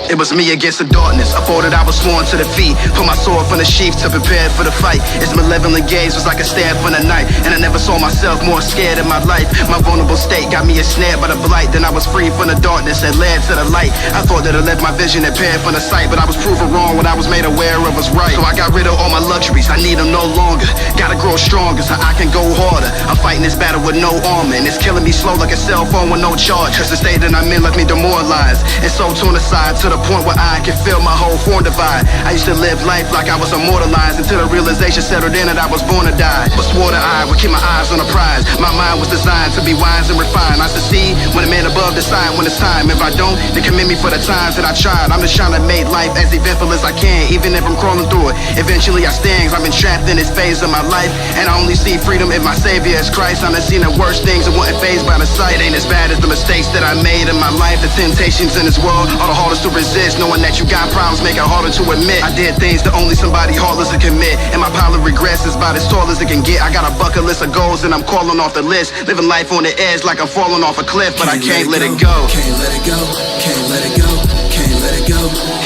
It was me against the darkness. I thought that I was sworn to defeat. Put my sword from the sheath to prepare for the fight. Its malevolent gaze was like a stab from the night, and I never saw myself more scared in my life. My vulnerable state got me ensnared by the blight. Then I was free from the darkness that led to the light. I thought that I left my vision impaired from the sight, but I was proven wrong when I was made aware of was right. So I got rid of all my luxuries, I need them no longer. Gotta grow stronger so I can go harder. I'm fighting this battle with no armor, and it's killing me slow like a cell phone with no charge. Cause the state that I'm in left me demoralized, and so torn aside to the point where I can feel my whole form divide. I used to live life like I was immortalized, until the realization settled in that I was born to die. But swore that I would keep my eyes on the prize. My mind was designed to be wise and refined. I succeed when the man above decide when it's time. If I don't, then commend me for the times that I tried. I'm just trying to make life as eventful as I can, even if I'm crawling through it. Eventually I stand, I've been trapped in this phase of my life, and I only see freedom if my savior is Christ. I've seen the worst things and wasn't fazed by the sight. It ain't as bad as the mistakes that I made in my life. The temptations in this world are the hardest to resist. Knowing that you got problems make it harder to admit. I did things that only somebody heartless can commit, and my pile of regrets is about as tall as it can get. I got a bucket list of goals and I'm calling off the list. Living life on the edge like I'm falling off a cliff, but I can't let it go. Can't let it go, can't let it go, can't let it go.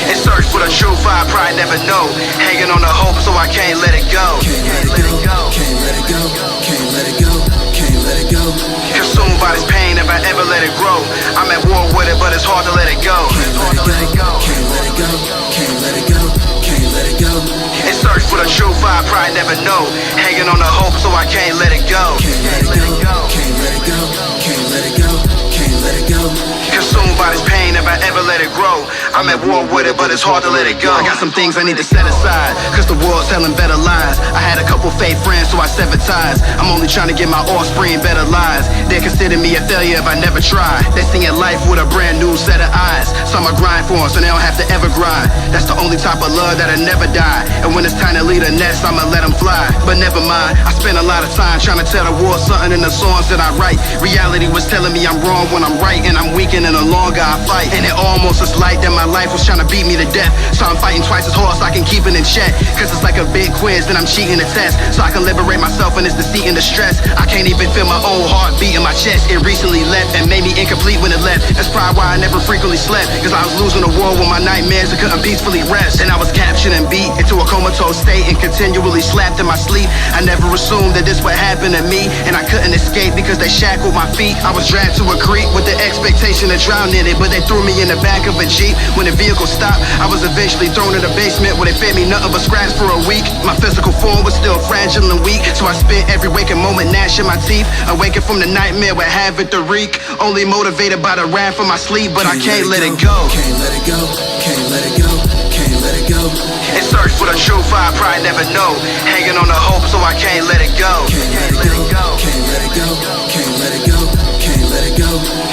In search for the truth I probably never know. Hanging on the hope so I can't let it go. Can't let it go, can't let it go, can't let it go, can't let it go. Consumed by this pain if I ever let it grow. I'm at war with it, but it's hard to let it go. Can't let it go, can't let it go, can't let it go, can't let it go. In search for the truth I probably never know. Hanging on the hope so I can't let it go. Can't let it go, can't let it go, can't let it go, can't let it go. Consumed by this pain if I ever let it grow. I'm at war with it, but it's hard to let it go. I got some things I need to set aside, cause the world's telling better lies. I had a couple fake friends, so I severed ties. I'm only trying to give my offspring better lives. They consider me a failure if I never try. They're seeing life with a brand new set of eyes. So I'ma grind for them so they don't have to ever grind. That's the only type of love that'll never die. And when it's time to leave the nest, I'ma let them fly. But never mind, I spend a lot of time trying to tell the world something in the songs that I write. Reality was telling me I'm wrong when I'm right, and I'm weakening the longer I fight. And it almost is like that my life was trying to beat me to death. So I'm fighting twice as hard so I can keep it in check. Cause it's like a big quiz, then I'm cheating the test, so I can liberate myself in this deceit and distress. I can't even feel my own heart beat in my chest. It recently left and made me incomplete when it left. That's probably why I never frequently slept, cause I was losing the war with my nightmares and couldn't peacefully rest. And I was captured and beat into a comatose state and continually slapped in my sleep. I never assumed that this would happen to me, and I couldn't escape because they shackled my feet. I was dragged to a creek with the expectation to drown in it, but they threw me in the back of a Jeep. When the vehicle stopped, I was eventually thrown in the basement where they fed me nothing but scraps for a week. My physical form was still fragile and weak, so I spent every waking moment gnashing my teeth, awakened from the nightmare with havoc to wreak. Only motivated by the wrath of my sleep, but I can't let it go. Can't let it go, can't let it go, can't let it go. In search for the truth I probably never know. Hanging on the hope so I can't let it go. Can't let it go, can't let it go, can't let it go, can't let it go.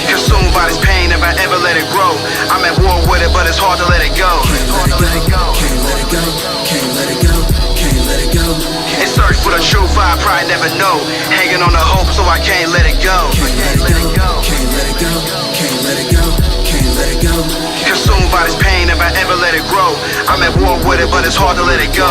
Consumed by this pain if I ever let it grow. I'm at war with it, but it's hard to let it go. Can't let it go, can't let it go, can't let it go, can't let it go. In search for the truth I probably never know. Hanging on the hope so I can't let it go. Can't let it go, can't let it go, can't let it go, can't let it go. Consumed by this pain if I ever let it grow. I'm at war with it, but it's hard to let it go.